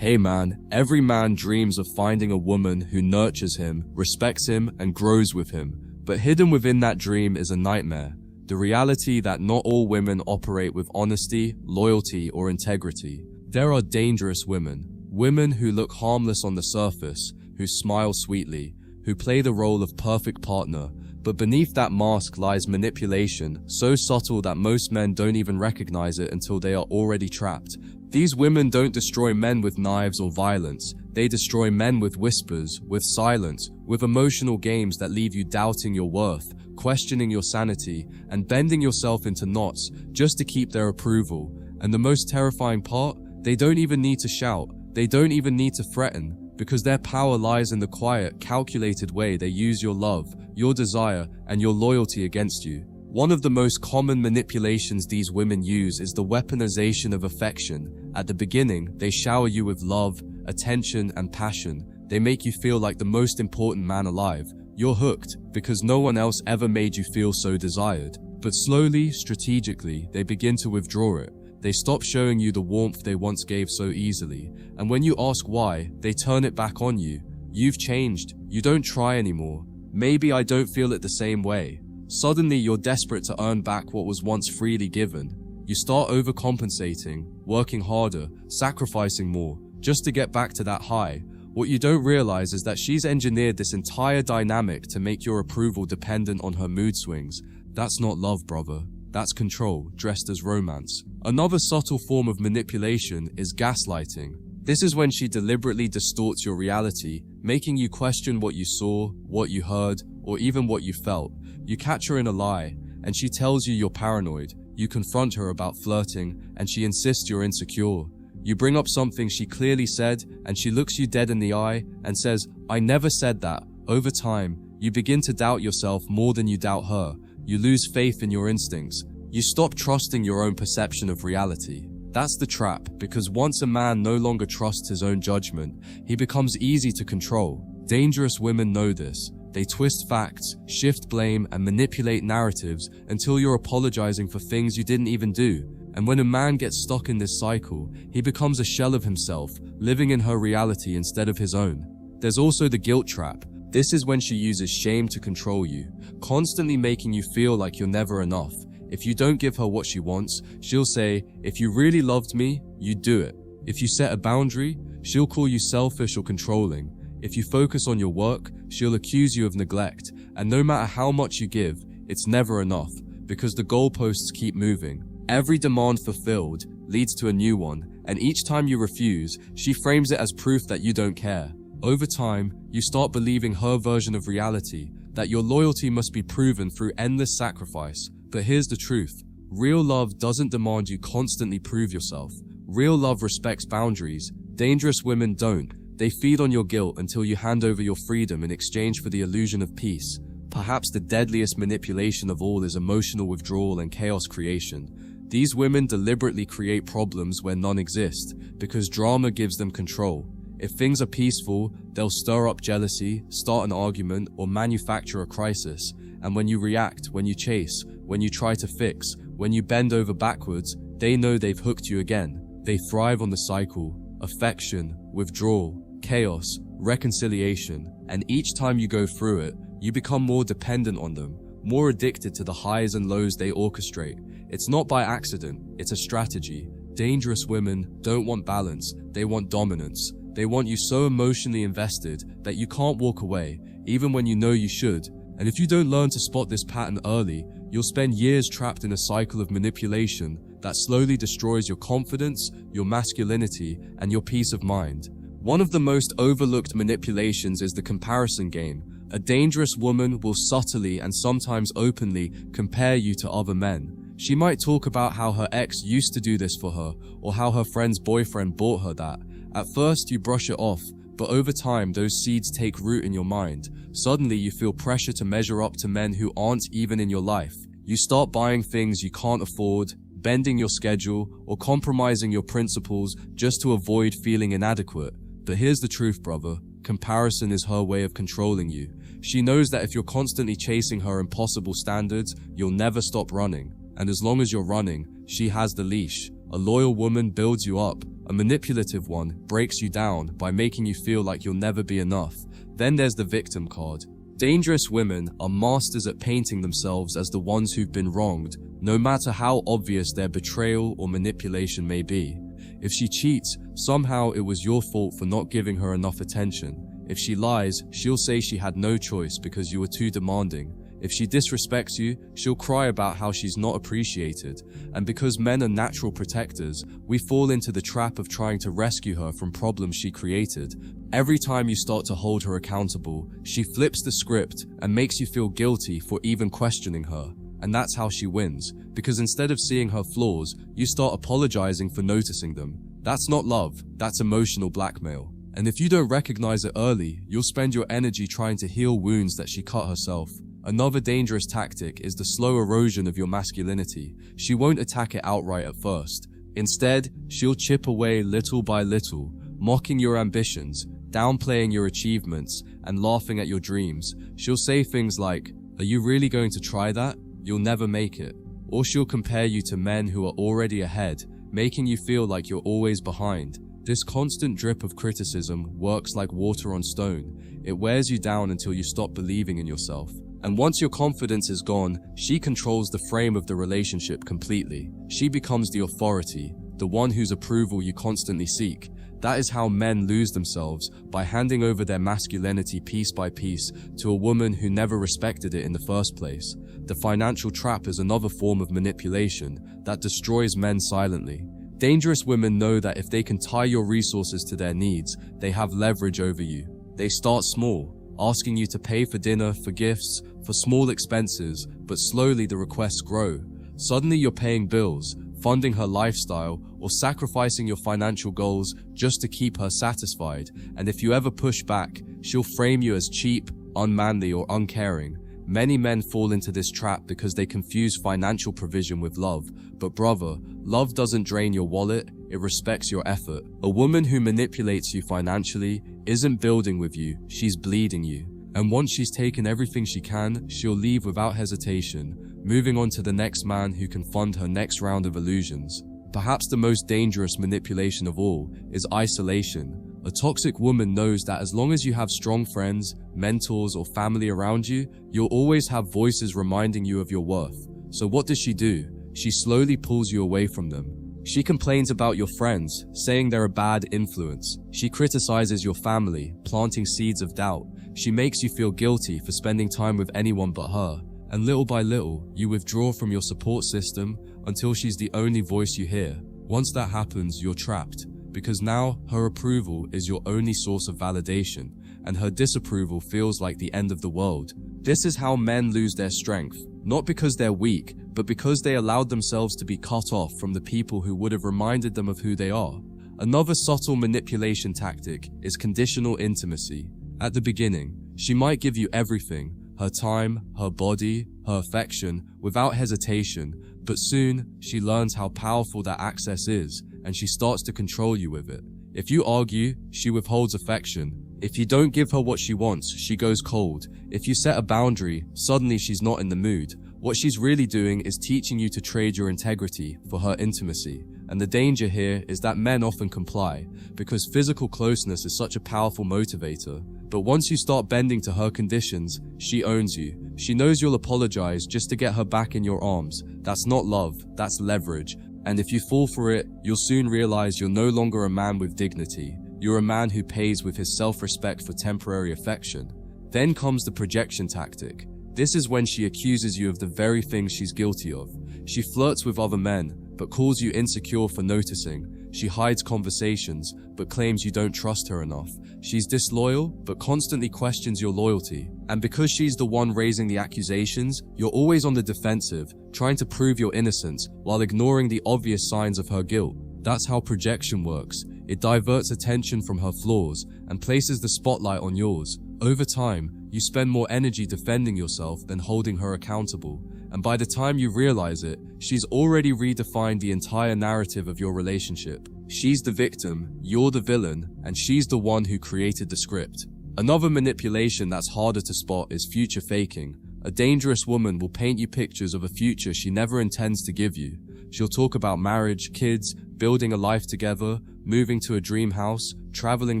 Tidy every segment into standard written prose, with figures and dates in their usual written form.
Hey man, every man dreams of finding a woman who nurtures him, respects him, and grows with him. But hidden within that dream is a nightmare. The reality that not all women operate with honesty, loyalty, or integrity. There are dangerous women. Women who look harmless on the surface, who smile sweetly, who play the role of perfect partner. But beneath that mask lies manipulation, so subtle that most men don't even recognize it until they are already trapped. These women don't destroy men with knives or violence. They destroy men with whispers, with silence, with emotional games that leave you doubting your worth, questioning your sanity, and bending yourself into knots just to keep their approval. And the most terrifying part? They don't even need to shout. They don't even need to threaten, because their power lies in the quiet, calculated way they use your love, your desire, and your loyalty against you. One of the most common manipulations these women use is the weaponization of affection. At the beginning, they shower you with love, attention, and passion. They make you feel like the most important man alive. You're hooked, because no one else ever made you feel so desired. But slowly, strategically, they begin to withdraw it. They stop showing you the warmth they once gave so easily. And when you ask why, they turn it back on you. You've changed. You don't try anymore. Maybe I don't feel it the same way. Suddenly, you're desperate to earn back what was once freely given. You start overcompensating, working harder, sacrificing more, just to get back to that high. What you don't realize is that she's engineered this entire dynamic to make your approval dependent on her mood swings. That's not love, brother. That's control, dressed as romance. Another subtle form of manipulation is gaslighting. This is when she deliberately distorts your reality, making you question what you saw, what you heard, or even what you felt. You catch her in a lie, and she tells you you're paranoid. You confront her about flirting, and she insists you're insecure. You bring up something she clearly said, and she looks you dead in the eye and says, "I never said that." Over time, you begin to doubt yourself more than you doubt her. You lose faith in your instincts. You stop trusting your own perception of reality. That's the trap, because once a man no longer trusts his own judgment, he becomes easy to control. Dangerous women know this. They twist facts, shift blame, and manipulate narratives until you're apologizing for things you didn't even do. And when a man gets stuck in this cycle, he becomes a shell of himself, living in her reality instead of his own. There's also the guilt trap. This is when she uses shame to control you, constantly making you feel like you're never enough. If you don't give her what she wants, she'll say, "If you really loved me, you'd do it." If you set a boundary, she'll call you selfish or controlling. If you focus on your work, she'll accuse you of neglect. And no matter how much you give, it's never enough, because the goalposts keep moving. Every demand fulfilled leads to a new one, and each time you refuse, she frames it as proof that you don't care. Over time, you start believing her version of reality, that your loyalty must be proven through endless sacrifice. But here's the truth. Real love doesn't demand you constantly prove yourself. Real love respects boundaries. Dangerous women don't. They feed on your guilt until you hand over your freedom in exchange for the illusion of peace. Perhaps the deadliest manipulation of all is emotional withdrawal and chaos creation. These women deliberately create problems where none exist, because drama gives them control. If things are peaceful, they'll stir up jealousy, start an argument, or manufacture a crisis. And when you react, when you chase, when you try to fix, when you bend over backwards, they know they've hooked you again. They thrive on the cycle: affection, withdrawal, chaos, reconciliation. And each time you go through it, you become more dependent on them, more addicted to the highs and lows they orchestrate. It's not by accident, it's a strategy. Dangerous women don't want balance, they want dominance. They want you so emotionally invested that you can't walk away, even when you know you should. And if you don't learn to spot this pattern early, you'll spend years trapped in a cycle of manipulation that slowly destroys your confidence, your masculinity, and your peace of mind. One of the most overlooked manipulations is the comparison game. A dangerous woman will subtly and sometimes openly compare you to other men. She might talk about how her ex used to do this for her, or how her friend's boyfriend bought her that. At first, you brush it off, but over time, those seeds take root in your mind. Suddenly, you feel pressure to measure up to men who aren't even in your life. You start buying things you can't afford, bending your schedule, or compromising your principles just to avoid feeling inadequate. But here's the truth, brother. Comparison is her way of controlling you. She knows that if you're constantly chasing her impossible standards, you'll never stop running. And as long as you're running, she has the leash. A loyal woman builds you up. A manipulative one breaks you down by making you feel like you'll never be enough. Then there's the victim card. Dangerous women are masters at painting themselves as the ones who've been wronged, no matter how obvious their betrayal or manipulation may be. If she cheats, somehow it was your fault for not giving her enough attention. If she lies, she'll say she had no choice because you were too demanding. If she disrespects you, she'll cry about how she's not appreciated. And because men are natural protectors, we fall into the trap of trying to rescue her from problems she created. Every time you start to hold her accountable, she flips the script and makes you feel guilty for even questioning her. And that's how she wins, because instead of seeing her flaws, you start apologizing for noticing them. That's not love, that's emotional blackmail. And if you don't recognize it early, you'll spend your energy trying to heal wounds that she cut herself. Another dangerous tactic is the slow erosion of your masculinity. She won't attack it outright at first. Instead, she'll chip away little by little, mocking your ambitions, downplaying your achievements, and laughing at your dreams. She'll say things like, "Are you really going to try that? You'll never make it." Or she'll compare you to men who are already ahead, making you feel like you're always behind. This constant drip of criticism works like water on stone. It wears you down until you stop believing in yourself. And once your confidence is gone, she controls the frame of the relationship completely. She becomes the authority, the one whose approval you constantly seek. That is how men lose themselves, by handing over their masculinity piece by piece to a woman who never respected it in the first place. The financial trap is another form of manipulation that destroys men silently. Dangerous women know that if they can tie your resources to their needs, they have leverage over you. They start small, asking you to pay for dinner, for gifts, for small expenses, but slowly the requests grow. Suddenly you're paying bills, funding her lifestyle, or sacrificing your financial goals just to keep her satisfied. And if you ever push back, she'll frame you as cheap, unmanly, or uncaring. Many men fall into this trap because they confuse financial provision with love. But brother, love doesn't drain your wallet, it respects your effort. A woman who manipulates you financially isn't building with you, she's bleeding you. And once she's taken everything she can, she'll leave without hesitation, moving on to the next man who can fund her next round of illusions. Perhaps the most dangerous manipulation of all is isolation. A toxic woman knows that as long as you have strong friends, mentors, or family around you, you'll always have voices reminding you of your worth. So what does she do? She slowly pulls you away from them. She complains about your friends, saying they're a bad influence. She criticizes your family, planting seeds of doubt. She makes you feel guilty for spending time with anyone but her. And little by little, you withdraw from your support system until she's the only voice you hear. Once that happens, you're trapped, because now her approval is your only source of validation, and her disapproval feels like the end of the world. This is how men lose their strength, not because they're weak, but because they allowed themselves to be cut off from the people who would have reminded them of who they are. Another subtle manipulation tactic is conditional intimacy. At the beginning, she might give you everything, her time, her body, her affection, without hesitation, but soon she learns how powerful that access is, and she starts to control you with it. If you argue, she withholds affection. If you don't give her what she wants, she goes cold. If you set a boundary, suddenly she's not in the mood. What she's really doing is teaching you to trade your integrity for her intimacy. And the danger here is that men often comply, because physical closeness is such a powerful motivator. But once you start bending to her conditions, she owns you. She knows you'll apologize just to get her back in your arms. That's not love, that's leverage. And if you fall for it, you'll soon realize you're no longer a man with dignity. You're a man who pays with his self-respect for temporary affection. Then comes the projection tactic. This is when she accuses you of the very things she's guilty of. She flirts with other men, but calls you insecure for noticing. She hides conversations, but claims you don't trust her enough. She's disloyal, but constantly questions your loyalty. And because she's the one raising the accusations, you're always on the defensive, trying to prove your innocence while ignoring the obvious signs of her guilt. That's how projection works. It diverts attention from her flaws and places the spotlight on yours. Over time, you spend more energy defending yourself than holding her accountable. And by the time you realize it, she's already redefined the entire narrative of your relationship. She's the victim, you're the villain, and she's the one who created the script. Another manipulation that's harder to spot is future faking. A dangerous woman will paint you pictures of a future she never intends to give you. She'll talk about marriage, kids, building a life together, moving to a dream house, traveling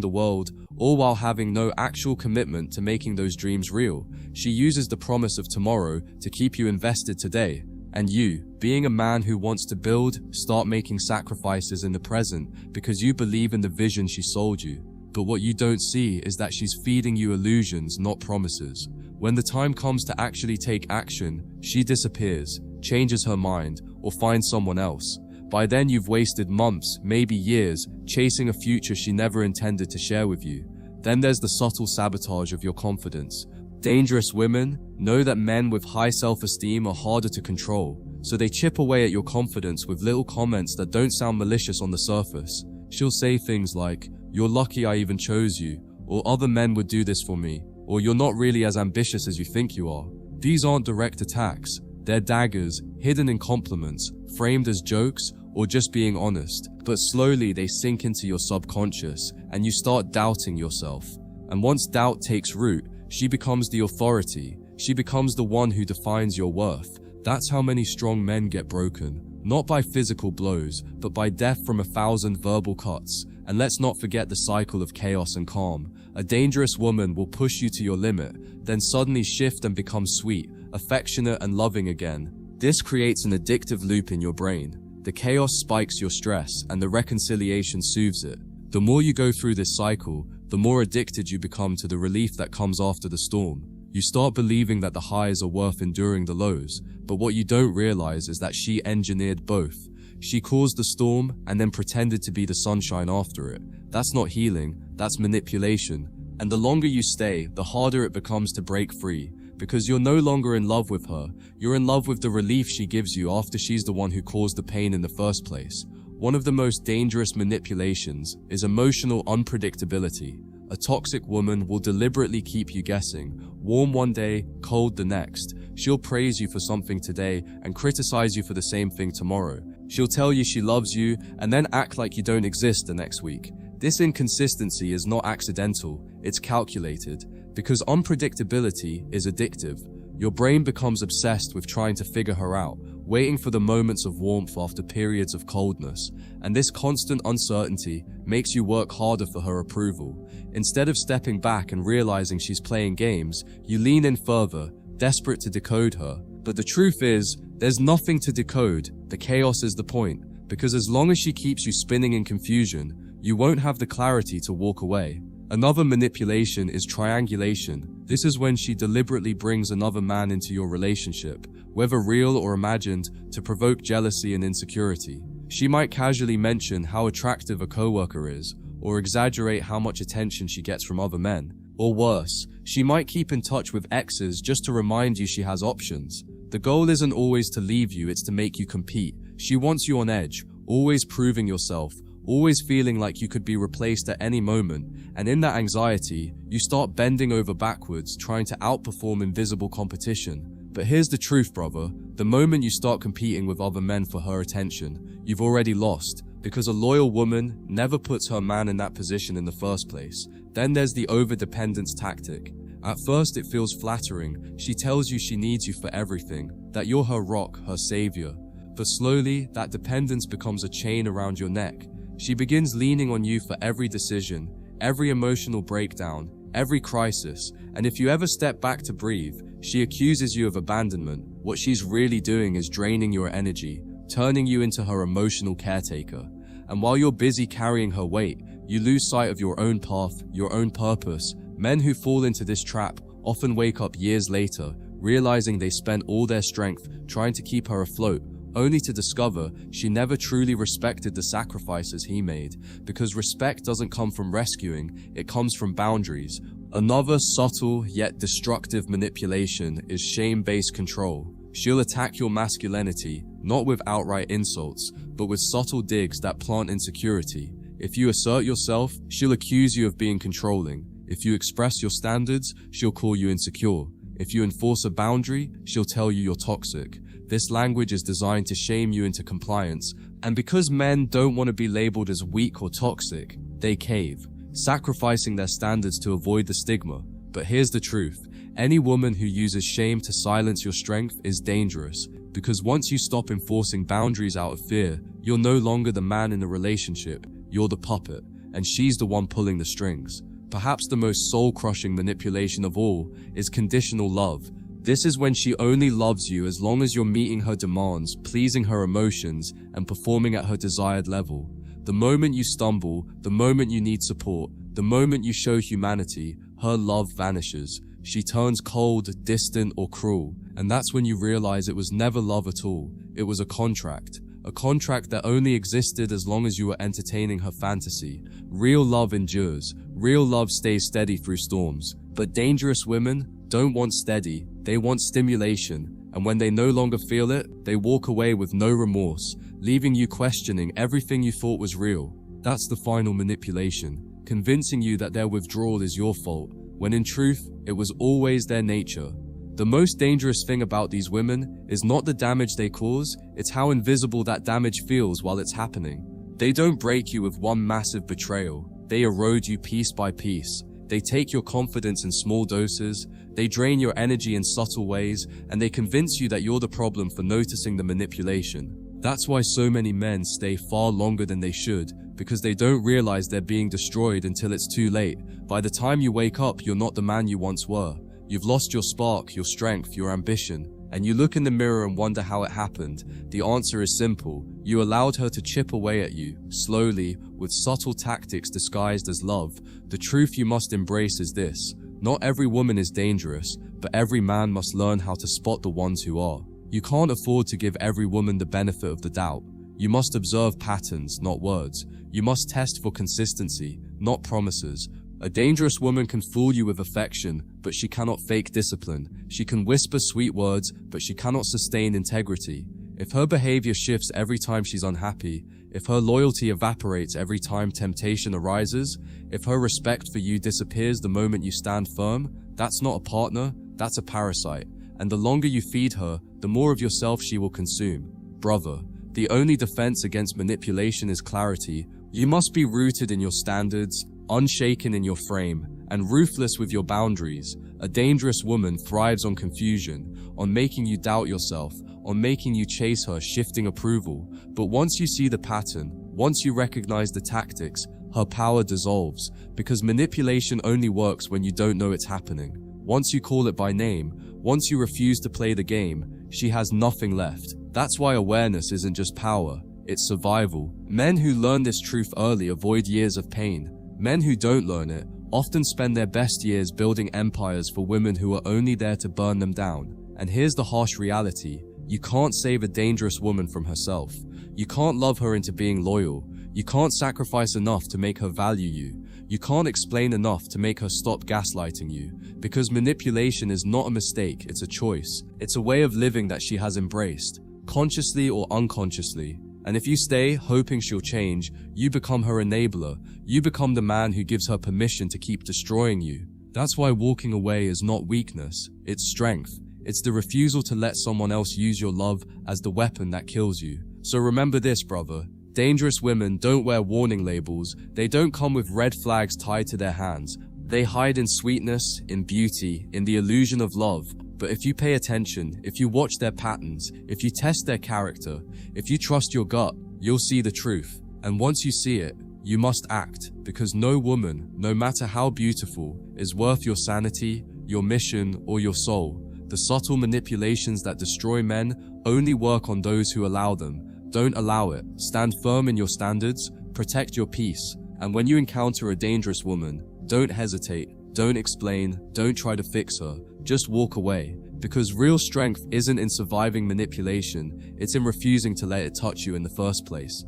the world, all while having no actual commitment to making those dreams real. She uses the promise of tomorrow to keep you invested today. And you, being a man who wants to build, start making sacrifices in the present because you believe in the vision she sold you. But what you don't see is that she's feeding you illusions, not promises. When the time comes to actually take action, she disappears, changes her mind, or finds someone else. By then you've wasted months, maybe years, chasing a future she never intended to share with you. Then there's the subtle sabotage of your confidence. Dangerous women know that men with high self-esteem are harder to control, so they chip away at your confidence with little comments that don't sound malicious on the surface. She'll say things like, "You're lucky I even chose you," or "Other men would do this for me," or "You're not really as ambitious as you think you are." These aren't direct attacks. They're daggers, hidden in compliments, framed as jokes, or just being honest. But slowly they sink into your subconscious, and you start doubting yourself. And once doubt takes root, she becomes the authority. She becomes the one who defines your worth. That's how many strong men get broken. Not by physical blows, but by death from 1,000 verbal cuts. And let's not forget the cycle of chaos and calm. A dangerous woman will push you to your limit, then suddenly shift and become sweet, affectionate and loving again. This creates an addictive loop in your brain. The chaos spikes your stress, and the reconciliation soothes it. The more you go through this cycle, the more addicted you become to the relief that comes after the storm. You start believing that the highs are worth enduring the lows, but what you don't realize is that she engineered both. She caused the storm and then pretended to be the sunshine after it. That's not healing, that's manipulation. And the longer you stay, the harder it becomes to break free, because you're no longer in love with her, you're in love with the relief she gives you after she's the one who caused the pain in the first place. One of the most dangerous manipulations is emotional unpredictability. A toxic woman will deliberately keep you guessing, warm one day, cold the next. She'll praise you for something today and criticize you for the same thing tomorrow. She'll tell you she loves you and then act like you don't exist the next week. This inconsistency is not accidental, it's calculated, because unpredictability is addictive. Your brain becomes obsessed with trying to figure her out, waiting for the moments of warmth after periods of coldness, and this constant uncertainty makes you work harder for her approval. Instead of stepping back and realizing she's playing games, you lean in further, desperate to decode her. But the truth is, there's nothing to decode. The chaos is the point, because as long as she keeps you spinning in confusion, you won't have the clarity to walk away. Another manipulation is triangulation. This is when she deliberately brings another man into your relationship, whether real or imagined, to provoke jealousy and insecurity. She might casually mention how attractive a coworker is, or exaggerate how much attention she gets from other men. Or worse, she might keep in touch with exes just to remind you she has options. The goal isn't always to leave you, it's to make you compete. She wants you on edge, always proving yourself, always feeling like you could be replaced at any moment, and in that anxiety, you start bending over backwards, trying to outperform invisible competition. But here's the truth, brother. The moment you start competing with other men for her attention, you've already lost, because a loyal woman never puts her man in that position in the first place. Then there's the overdependence tactic. At first it feels flattering. She tells you she needs you for everything, that you're her rock, her savior. But slowly, that dependence becomes a chain around your neck. She begins leaning on you for every decision, every emotional breakdown, every crisis, and if you ever step back to breathe, she accuses you of abandonment. What she's really doing is draining your energy, turning you into her emotional caretaker. And while you're busy carrying her weight, you lose sight of your own path, your own purpose. Men who fall into this trap often wake up years later, realizing they spent all their strength trying to keep her afloat, only to discover she never truly respected the sacrifices he made, because respect doesn't come from rescuing, it comes from boundaries. Another subtle yet destructive manipulation is shame-based control. She'll attack your masculinity, not with outright insults, but with subtle digs that plant insecurity. If you assert yourself, she'll accuse you of being controlling. If you express your standards, she'll call you insecure. If you enforce a boundary, she'll tell you you're toxic. This language is designed to shame you into compliance, and because men don't want to be labeled as weak or toxic, they cave, sacrificing their standards to avoid the stigma. But here's the truth. Any woman who uses shame to silence your strength is dangerous. Because once you stop enforcing boundaries out of fear, you're no longer the man in the relationship, you're the puppet, and she's the one pulling the strings. Perhaps the most soul-crushing manipulation of all is conditional love. This is when she only loves you as long as you're meeting her demands, pleasing her emotions, and performing at her desired level. The moment you stumble, the moment you need support, the moment you show humanity, her love vanishes. She turns cold, distant, or cruel, and that's when you realize it was never love at all. It was a contract that only existed as long as you were entertaining her fantasy. Real love endures. Real love stays steady through storms. But dangerous women don't want steady, they want stimulation, and when they no longer feel it, they walk away with no remorse, leaving you questioning everything you thought was real. That's the final manipulation, convincing you that their withdrawal is your fault, when in truth, it was always their nature. The most dangerous thing about these women is not the damage they cause, it's how invisible that damage feels while it's happening. They don't break you with one massive betrayal, they erode you piece by piece. They take your confidence in small doses, they drain your energy in subtle ways, and they convince you that you're the problem for noticing the manipulation. That's why so many men stay far longer than they should, because they don't realize they're being destroyed until it's too late. By the time you wake up, you're not the man you once were. You've lost your spark, your strength, your ambition, and you look in the mirror and wonder how it happened. The answer is simple. You allowed her to chip away at you, slowly, with subtle tactics disguised as love. The truth you must embrace is this: not every woman is dangerous, but every man must learn how to spot the ones who are. You can't afford to give every woman the benefit of the doubt. You must observe patterns, not words. You must test for consistency, not promises. A dangerous woman can fool you with affection, but she cannot fake discipline. She can whisper sweet words, but she cannot sustain integrity. If her behavior shifts every time she's unhappy, if her loyalty evaporates every time temptation arises, if her respect for you disappears the moment you stand firm, that's not a partner, that's a parasite. And the longer you feed her, the more of yourself she will consume. Brother, the only defense against manipulation is clarity. You must be rooted in your standards, unshaken in your frame, and ruthless with your boundaries. A dangerous woman thrives on confusion, on making you doubt yourself, on making you chase her, shifting approval. But once you see the pattern, once you recognize the tactics, her power dissolves, because manipulation only works when you don't know it's happening. Once you call it by name, once you refuse to play the game, she has nothing left. That's why awareness isn't just power, it's survival. Men who learn this truth early avoid years of pain. Men who don't learn it often spend their best years building empires for women who are only there to burn them down. And here's the harsh reality: you can't save a dangerous woman from herself. You can't love her into being loyal. You can't sacrifice enough to make her value you. You can't explain enough to make her stop gaslighting you. Because manipulation is not a mistake, it's a choice. It's a way of living that she has embraced, consciously or unconsciously. And if you stay, hoping she'll change, you become her enabler. You become the man who gives her permission to keep destroying you. That's why walking away is not weakness, it's strength. It's the refusal to let someone else use your love as the weapon that kills you. So remember this, brother. Dangerous women don't wear warning labels. They don't come with red flags tied to their hands. They hide in sweetness, in beauty, in the illusion of love. But if you pay attention, if you watch their patterns, if you test their character, if you trust your gut, you'll see the truth. And once you see it, you must act, because no woman, no matter how beautiful, is worth your sanity, your mission, or your soul. The subtle manipulations that destroy men only work on those who allow them. Don't allow it. Stand firm in your standards, protect your peace. And when you encounter a dangerous woman, don't hesitate, don't explain, don't try to fix her. Just walk away, because real strength isn't in surviving manipulation, it's in refusing to let it touch you in the first place.